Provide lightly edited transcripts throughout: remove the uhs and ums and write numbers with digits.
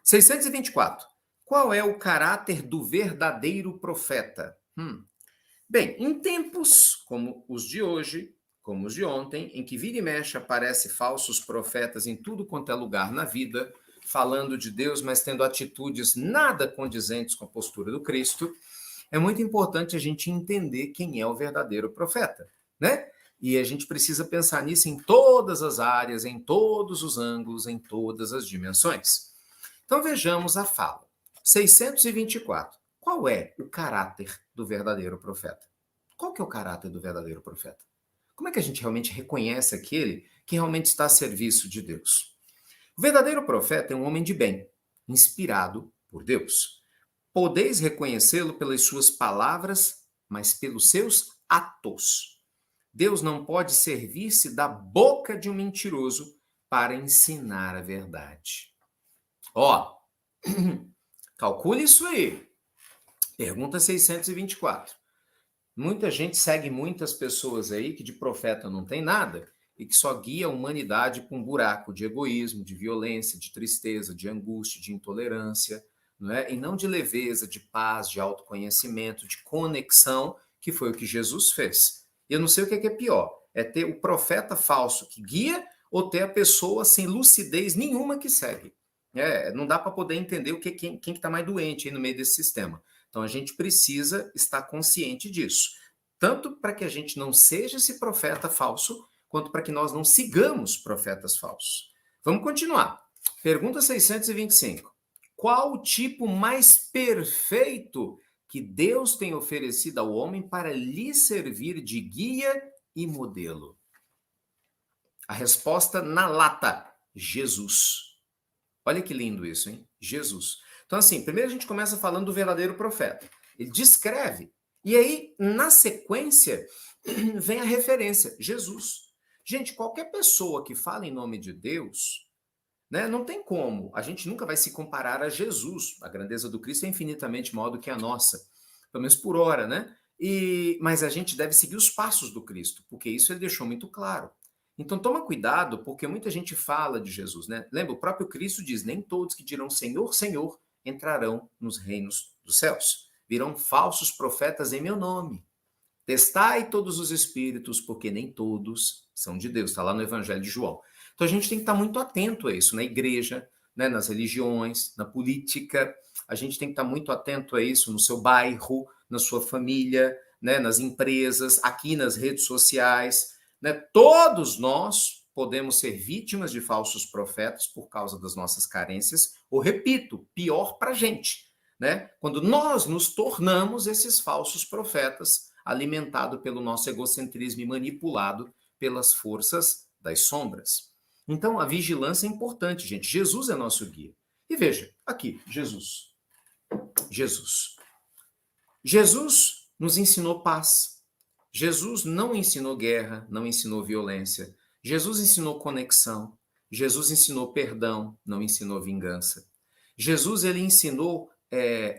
624. Qual é o caráter do verdadeiro profeta? Bem, em tempos como os de hoje, como os de ontem, em que vira e mexe aparece falsos profetas em tudo quanto é lugar na vida, falando de Deus, mas tendo atitudes nada condizentes com a postura do Cristo, é muito importante a gente entender quem é o verdadeiro profeta, né? E a gente precisa pensar nisso em todas as áreas, em todos os ângulos, em todas as dimensões. Então vejamos a fala. 624. Qual é o caráter do verdadeiro profeta? Qual que é o caráter do verdadeiro profeta? Como é que a gente realmente reconhece aquele que realmente está a serviço de Deus? O verdadeiro profeta é um homem de bem, inspirado por Deus. Podeis reconhecê-lo pelas suas palavras, mas pelos seus atos. Deus não pode servir-se da boca de um mentiroso para ensinar a verdade. Ó, calcule isso aí. Pergunta 624. Muita gente segue muitas pessoas aí que de profeta não tem nada e que só guia a humanidade para um buraco de egoísmo, de violência, de tristeza, de angústia, de intolerância, não é? E não de leveza, de paz, de autoconhecimento, de conexão, que foi o que Jesus fez. Eu não sei o que é pior, é ter o profeta falso que guia ou ter a pessoa sem lucidez nenhuma que segue. Não dá para poder entender quem que está mais doente aí no meio desse sistema. Então, a gente precisa estar consciente disso. Tanto para que a gente não seja esse profeta falso, quanto para que nós não sigamos profetas falsos. Vamos continuar. Pergunta 625. Qual o tipo mais perfeito que Deus tem oferecido ao homem para lhe servir de guia e modelo? A resposta na lata: Jesus. Olha que lindo isso, hein? Jesus. Então, assim, primeiro a gente começa falando do verdadeiro profeta. Ele descreve. E aí, na sequência, vem a referência, Jesus. Gente, qualquer pessoa que fala em nome de Deus, né, não tem como. A gente nunca vai se comparar a Jesus. A grandeza do Cristo é infinitamente maior do que a nossa. Pelo menos por hora, né? Mas a gente deve seguir os passos do Cristo, porque isso ele deixou muito claro. Então toma cuidado, porque muita gente fala de Jesus, né? Lembra, o próprio Cristo diz, nem todos que dirão Senhor, Senhor, entrarão nos reinos dos céus. Virão falsos profetas em meu nome. Testai todos os espíritos, porque nem todos são de Deus. Está lá no Evangelho de João. Então a gente tem que estar muito atento a isso, na igreja, né, nas religiões, na política. A gente tem que estar muito atento a isso no seu bairro, na sua família, né, nas empresas, aqui nas redes sociais. Né? Todos nós podemos ser vítimas de falsos profetas por causa das nossas carências, ou, repito, pior para a gente, né? Quando nós nos tornamos esses falsos profetas, alimentado pelo nosso egocentrismo e manipulado pelas forças das sombras. Então, a vigilância é importante, gente. Jesus é nosso guia. E veja, aqui, Jesus. Jesus. Jesus nos ensinou paz. Jesus não ensinou guerra, não ensinou violência. Jesus ensinou conexão. Jesus ensinou perdão, não ensinou vingança. Jesus ele ensinou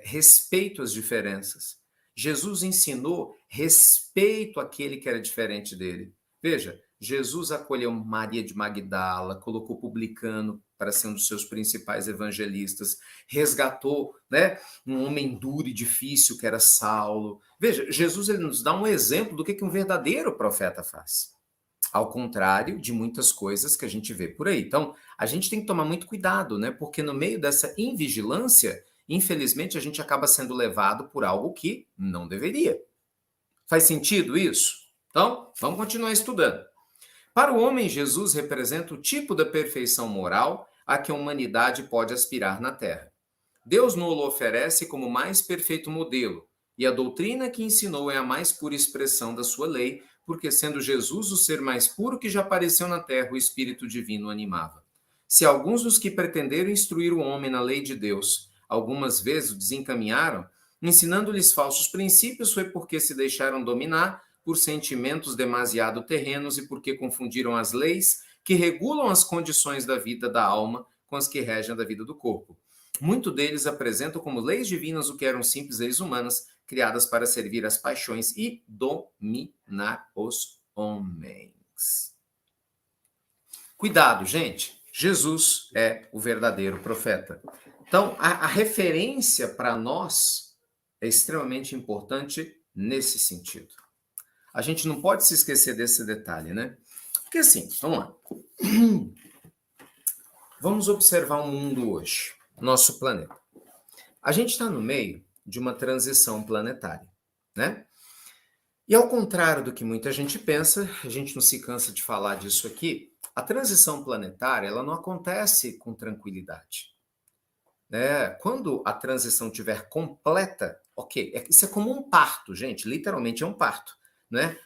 respeito às diferenças. Jesus ensinou respeito àquele que era diferente dele. Veja, Jesus acolheu Maria de Magdala, colocou publicano para ser um dos seus principais evangelistas, resgatou, né, um homem duro e difícil que era Saulo. Veja, Jesus ele nos dá um exemplo do que um verdadeiro profeta faz. Ao contrário de muitas coisas que a gente vê por aí. Então, a gente tem que tomar muito cuidado, né? Porque no meio dessa invigilância, infelizmente, a gente acaba sendo levado por algo que não deveria. Faz sentido isso? Então, vamos continuar estudando. Para o homem, Jesus representa o tipo da perfeição moral a que a humanidade pode aspirar na Terra. Deus nos oferece como mais perfeito modelo, e a doutrina que ensinou é a mais pura expressão da sua lei, porque sendo Jesus o ser mais puro que já apareceu na terra, o Espírito Divino o animava. Se alguns dos que pretenderam instruir o homem na lei de Deus, algumas vezes o desencaminharam, ensinando-lhes falsos princípios, foi porque se deixaram dominar por sentimentos demasiado terrenos e porque confundiram as leis que regulam as condições da vida da alma com as que regem da vida do corpo. Muitos deles apresentam como leis divinas o que eram simples leis humanas, criadas para servir às paixões e dominar os homens. Cuidado, gente. Jesus é o verdadeiro profeta. Então, a referência para nós é extremamente importante nesse sentido. A gente não pode se esquecer desse detalhe, né? Porque assim, vamos lá. Vamos observar o mundo hoje, nosso planeta. A gente está no meio de uma transição planetária, né? E ao contrário do que muita gente pensa, a gente não se cansa de falar disso aqui, a transição planetária ela não acontece com tranquilidade. Né? Quando a transição estiver completa, ok, isso é como um parto, gente, literalmente é um parto. Né?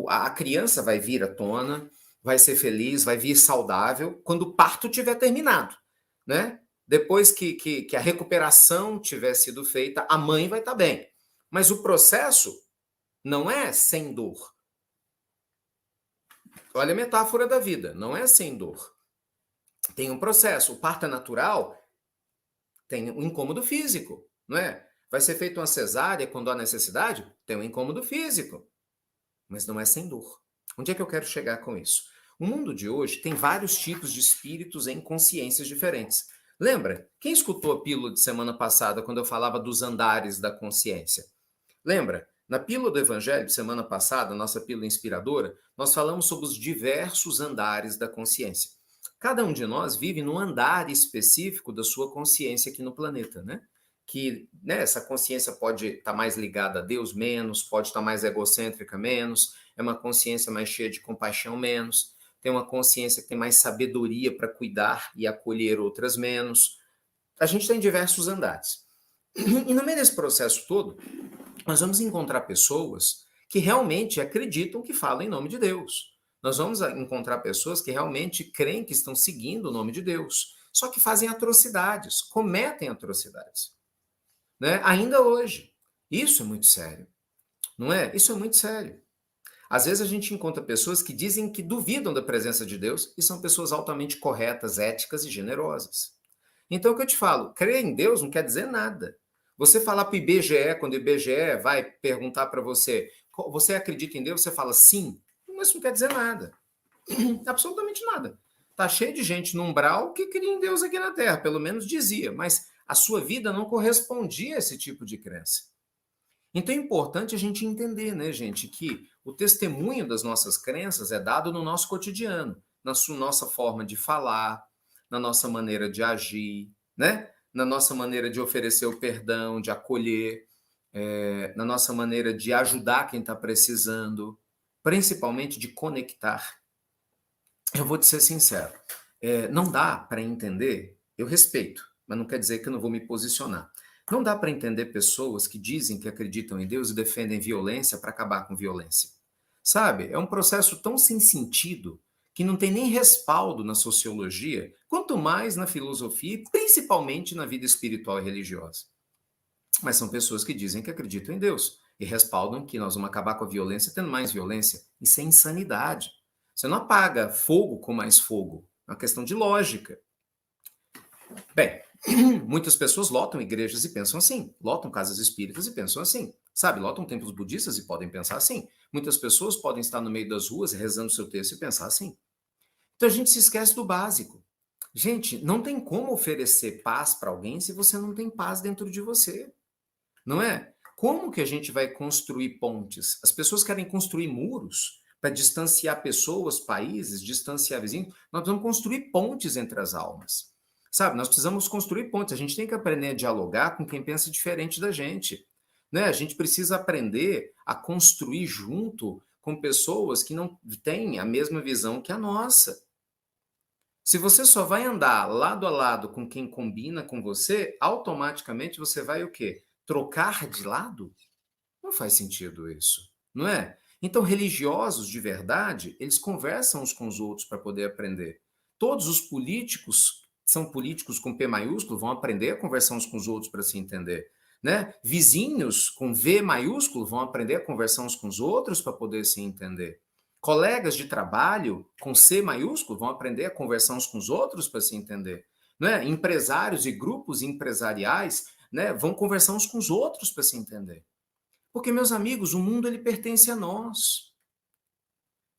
A criança vai vir à tona, vai ser feliz, vai vir saudável quando o parto tiver terminado. Né? Depois que a recuperação tiver sido feita, a mãe vai estar bem. Mas o processo não é sem dor. Olha a metáfora da vida, não é sem dor. Tem um processo. O parto é natural, tem um incômodo físico, não é? Vai ser feita uma cesárea quando há necessidade? Tem um incômodo físico, mas não é sem dor. Onde é que eu quero chegar com isso? O mundo de hoje tem vários tipos de espíritos em consciências diferentes. Lembra? Quem escutou a pílula de semana passada quando eu falava dos andares da consciência? Lembra? Na pílula do Evangelho de semana passada, nossa pílula inspiradora, nós falamos sobre os diversos andares da consciência. Cada um de nós vive num andar específico da sua consciência aqui no planeta, né? Que né, essa consciência pode estar mais ligada a Deus menos, pode estar mais egocêntrica menos, é uma consciência mais cheia de compaixão menos, tem uma consciência que tem mais sabedoria para cuidar e acolher outras menos. A gente tem diversos andares. E no meio desse processo todo, nós vamos encontrar pessoas que realmente acreditam que falam em nome de Deus. Nós vamos encontrar pessoas que realmente creem que estão seguindo o nome de Deus, só que fazem atrocidades, cometem atrocidades, né? Ainda hoje. Isso é muito sério, não é? Isso é muito sério. Às vezes a gente encontra pessoas que dizem que duvidam da presença de Deus e são pessoas altamente corretas, éticas e generosas. Então, o que eu te falo, crer em Deus não quer dizer nada. Você falar para o IBGE, quando o IBGE vai perguntar para você, você acredita em Deus? Você fala sim, mas isso não quer dizer nada. Absolutamente nada. Tá cheio de gente no umbral que cria em Deus aqui na Terra, pelo menos dizia, mas a sua vida não correspondia a esse tipo de crença. Então é importante a gente entender, né, gente, que o testemunho das nossas crenças é dado no nosso cotidiano, na nossa forma de falar, na nossa maneira de agir, né? Na nossa maneira de oferecer o perdão, de acolher, na nossa maneira de ajudar quem está precisando, principalmente de conectar. Eu vou te ser sincero, não dá para entender, eu respeito, mas não quer dizer que eu não vou me posicionar. Não dá para entender pessoas que dizem que acreditam em Deus e defendem violência para acabar com violência. Sabe? É um processo tão sem sentido que não tem nem respaldo na sociologia, quanto mais na filosofia e principalmente na vida espiritual e religiosa. Mas são pessoas que dizem que acreditam em Deus e respaldam que nós vamos acabar com a violência tendo mais violência. Isso é insanidade. Você não apaga fogo com mais fogo. É uma questão de lógica. Bem, muitas pessoas lotam igrejas e pensam assim, lotam casas espíritas e pensam assim, sabe? Lotam templos budistas e podem pensar assim. Muitas pessoas podem estar no meio das ruas rezando seu texto e pensar assim. Então a gente se esquece do básico. Gente, não tem como oferecer paz para alguém se você não tem paz dentro de você. Não é? Como que a gente vai construir pontes? As pessoas querem construir muros para distanciar pessoas, países, distanciar vizinhos. Nós vamos construir pontes entre as almas. Sabe, nós precisamos construir pontes. A gente tem que aprender a dialogar com quem pensa diferente da gente. Né? A gente precisa aprender a construir junto com pessoas que não têm a mesma visão que a nossa. Se você só vai andar lado a lado com quem combina com você, automaticamente você vai o quê? Trocar de lado? Não faz sentido isso, não é? Então, religiosos de verdade, eles conversam uns com os outros para poder aprender. Todos os políticos, são políticos com P maiúsculo, vão aprender a conversar uns com os outros para se entender. Né? Vizinhos com V maiúsculo vão aprender a conversar uns com os outros para poder se entender. Colegas de trabalho com C maiúsculo vão aprender a conversar uns com os outros para se entender. Né? Empresários e grupos empresariais, né, vão conversar uns com os outros para se entender. Porque, meus amigos, o mundo ele pertence a nós.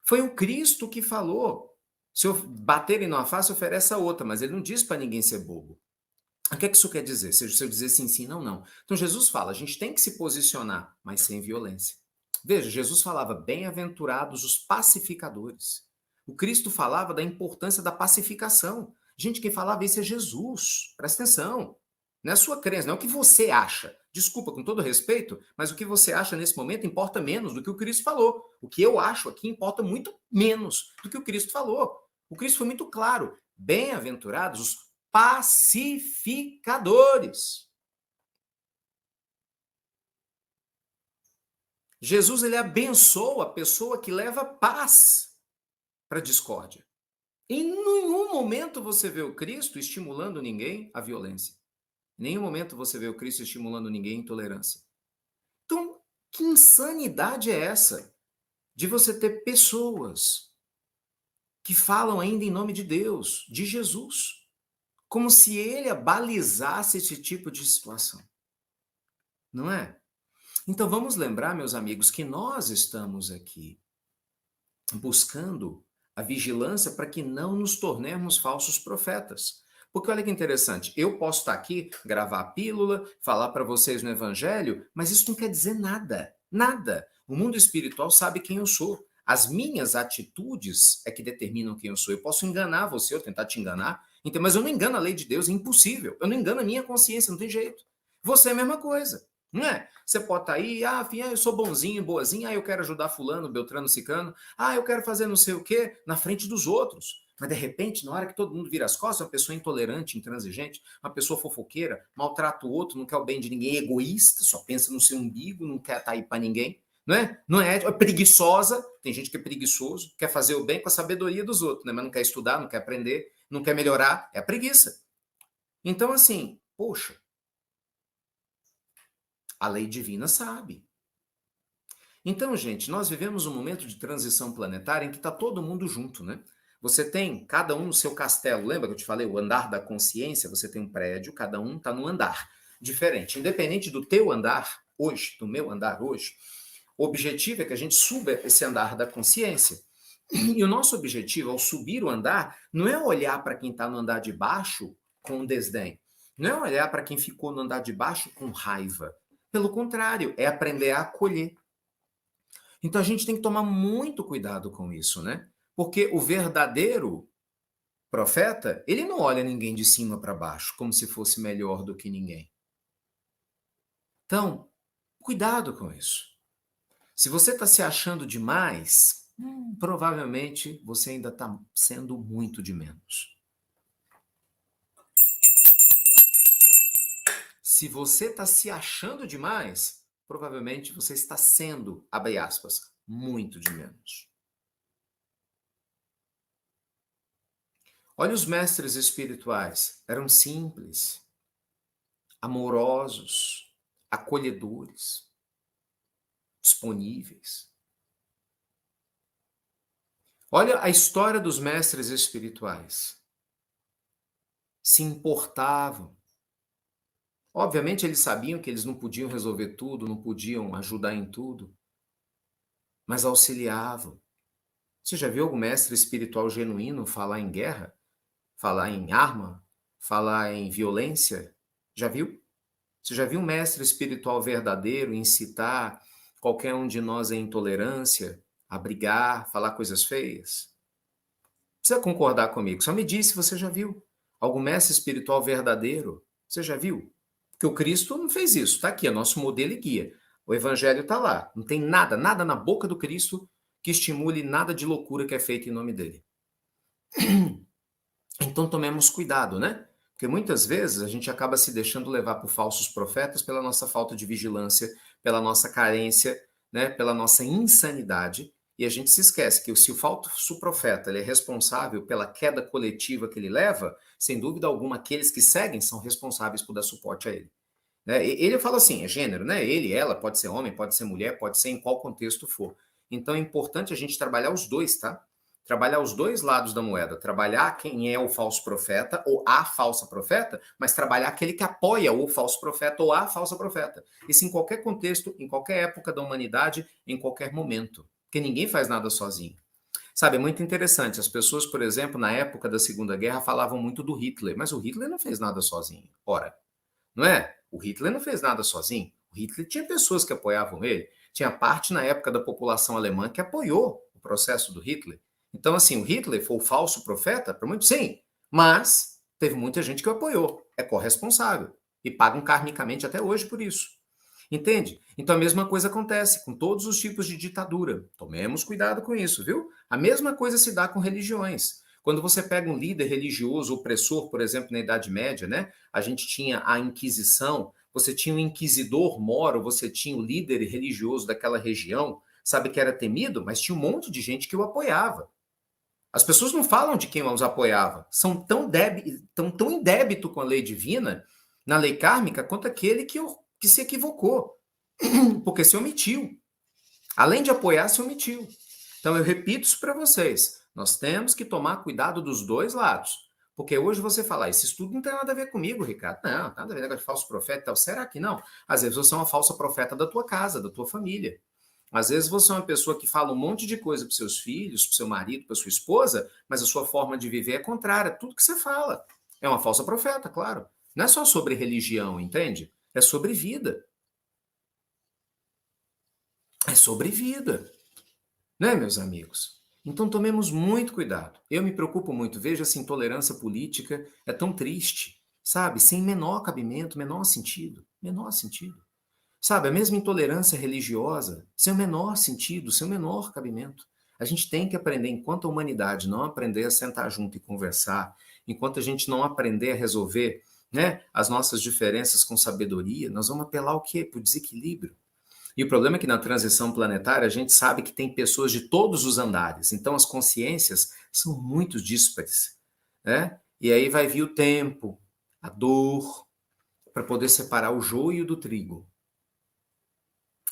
Foi o Cristo que falou. Se baterem numa face, ofereça outra, mas ele não diz para ninguém ser bobo. O que é que isso quer dizer? Se eu dizer sim, sim, não, não. Então Jesus fala, a gente tem que se posicionar, mas sem violência. Veja, Jesus falava, bem-aventurados os pacificadores. O Cristo falava da importância da pacificação. Gente, quem falava isso é Jesus. Presta atenção. Não é a sua crença, não é o que você acha. Desculpa, com todo respeito, mas o que você acha nesse momento importa menos do que o Cristo falou. O que eu acho aqui importa muito menos do que o Cristo falou. O Cristo foi muito claro. Bem-aventurados os pacificadores. Jesus ele abençoa a pessoa que leva paz para a discórdia. Em nenhum momento você vê o Cristo estimulando ninguém à violência. Em nenhum momento você vê o Cristo estimulando ninguém à intolerância. Então, que insanidade é essa de você ter pessoas que falam ainda em nome de Deus, de Jesus, como se ele abalizasse esse tipo de situação? Não é? Então vamos lembrar, meus amigos, que nós estamos aqui buscando a vigilância para que não nos tornemos falsos profetas. Porque olha que interessante, eu posso estar aqui, gravar a pílula, falar para vocês no evangelho, mas isso não quer dizer nada, nada. O mundo espiritual sabe quem eu sou. As minhas atitudes é que determinam quem eu sou. Eu posso enganar você, ou tentar te enganar, então, mas eu não engano a lei de Deus, é impossível. Eu não engano a minha consciência, não tem jeito. Você é a mesma coisa. Não é? Você pode estar aí, filha, eu sou bonzinho, boazinha, eu quero ajudar fulano, beltrano, cicano, eu quero fazer não sei o quê, na frente dos outros. Mas, de repente, na hora que todo mundo vira as costas, uma pessoa intolerante, intransigente, uma pessoa fofoqueira, maltrata o outro, não quer o bem de ninguém, egoísta, só pensa no seu umbigo, não quer estar aí para ninguém, não é? Não é, é preguiçosa, tem gente que é preguiçoso, quer fazer o bem com a sabedoria dos outros, né? Mas não quer estudar, não quer aprender, não quer melhorar, é a preguiça. Então, assim, poxa, a lei divina sabe. Então, gente, nós vivemos um momento de transição planetária em que está todo mundo junto, né? Você tem cada um no seu castelo. Lembra que eu te falei, o andar da consciência? Você tem um prédio, cada um está num andar diferente. Independente do teu andar hoje, do meu andar hoje, o objetivo é que a gente suba esse andar da consciência. E o nosso objetivo ao subir o andar não é olhar para quem está no andar de baixo com desdém. Não é olhar para quem ficou no andar de baixo com raiva. Pelo contrário, é aprender a acolher. Então a gente tem que tomar muito cuidado com isso, né? Porque o verdadeiro profeta, ele não olha ninguém de cima para baixo, como se fosse melhor do que ninguém. Então, cuidado com isso. Se você está se achando demais, provavelmente você ainda está sendo muito de menos. Se você está se achando demais, provavelmente você está sendo, abre aspas, muito de menos. Olha os mestres espirituais, eram simples, amorosos, acolhedores, disponíveis. Olha a história dos mestres espirituais. Se importavam. Obviamente eles sabiam que eles não podiam resolver tudo, não podiam ajudar em tudo, mas auxiliavam. Você já viu algum mestre espiritual genuíno falar em guerra? Falar em arma? Falar em violência? Já viu? Você já viu um mestre espiritual verdadeiro incitar qualquer um de nós à intolerância, a brigar, falar coisas feias? Precisa concordar comigo. Só me diz se você já viu algum mestre espiritual verdadeiro. Você já viu? Porque o Cristo não fez isso. Está aqui, é nosso modelo e guia. O evangelho está lá. Não tem nada, nada na boca do Cristo que estimule nada de loucura que é feito em nome dele. Então tomemos cuidado, né? Porque muitas vezes a gente acaba se deixando levar por falsos profetas pela nossa falta de vigilância, pela nossa carência, né? Pela nossa insanidade. E a gente se esquece que se o falso profeta ele é responsável pela queda coletiva que ele leva, sem dúvida alguma, aqueles que seguem são responsáveis por dar suporte a ele. Né? Ele fala assim, é gênero, né? Ele, ela, pode ser homem, pode ser mulher, pode ser em qual contexto for. Então é importante a gente trabalhar os dois, tá? Trabalhar os dois lados da moeda. Trabalhar quem é o falso profeta ou a falsa profeta, mas trabalhar aquele que apoia o falso profeta ou a falsa profeta. Isso em qualquer contexto, em qualquer época da humanidade, em qualquer momento. Porque ninguém faz nada sozinho. Sabe, é muito interessante. As pessoas, por exemplo, na época da Segunda Guerra, falavam muito do Hitler, mas o Hitler não fez nada sozinho. Ora, não é? O Hitler não fez nada sozinho. O Hitler tinha pessoas que apoiavam ele. Tinha parte na época da população alemã que apoiou o processo do Hitler. Então, assim, o Hitler foi o falso profeta? Para muitos, sim. Mas teve muita gente que o apoiou. É corresponsável. E pagam karmicamente até hoje por isso. Entende? Então a mesma coisa acontece com todos os tipos de ditadura. Tomemos cuidado com isso, viu? A mesma coisa se dá com religiões. Quando você pega um líder religioso opressor, por exemplo, na Idade Média, né? A gente tinha a Inquisição, você tinha o inquisidor moro, você tinha o líder religioso daquela região, sabe que era temido, mas tinha um monte de gente que o apoiava. As pessoas não falam de quem os apoiava, são tão em débito com a lei divina, na lei kármica, quanto aquele que se equivocou, porque se omitiu. Além de apoiar, se omitiu. Então eu repito isso para vocês. Nós temos que tomar cuidado dos dois lados. Porque hoje você fala, esse estudo não tem nada a ver comigo, Ricardo. Não, nada a ver com negócio de falso profeta e tal. Será que não? Às vezes você é uma falsa profeta da tua casa, da tua família. Às vezes você é uma pessoa que fala um monte de coisa para seus filhos, para seu marido, para sua esposa, mas a sua forma de viver é contrária. Tudo que você fala é uma falsa profeta, claro. Não é só sobre religião, entende? É sobre vida. É sobre vida. Né, meus amigos? Então tomemos muito cuidado. Eu me preocupo muito. Veja essa intolerância política. É tão triste, sabe? Sem menor cabimento, menor sentido. Menor sentido. Sabe, a mesma intolerância religiosa, sem o menor sentido, sem o menor cabimento. A gente tem que aprender, enquanto a humanidade não aprender a sentar junto e conversar, enquanto a gente não aprender a resolver, né, as nossas diferenças com sabedoria, nós vamos apelar o quê? Para o desequilíbrio. E o problema é que na transição planetária a gente sabe que tem pessoas de todos os andares, então as consciências são muito díspares, né? E aí vai vir o tempo, a dor, para poder separar o joio do trigo.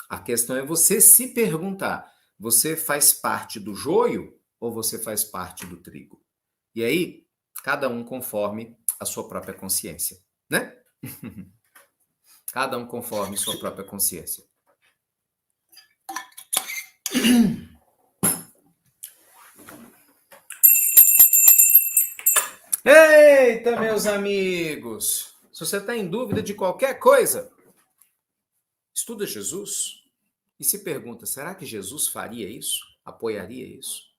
A questão é você se perguntar: você faz parte do joio ou você faz parte do trigo? E aí, cada um conforme a sua própria consciência, né? Cada um conforme sua própria consciência. Eita, meus amigos! Se você está em dúvida de qualquer coisa, estuda Jesus e se pergunta: será que Jesus faria isso? Apoiaria isso?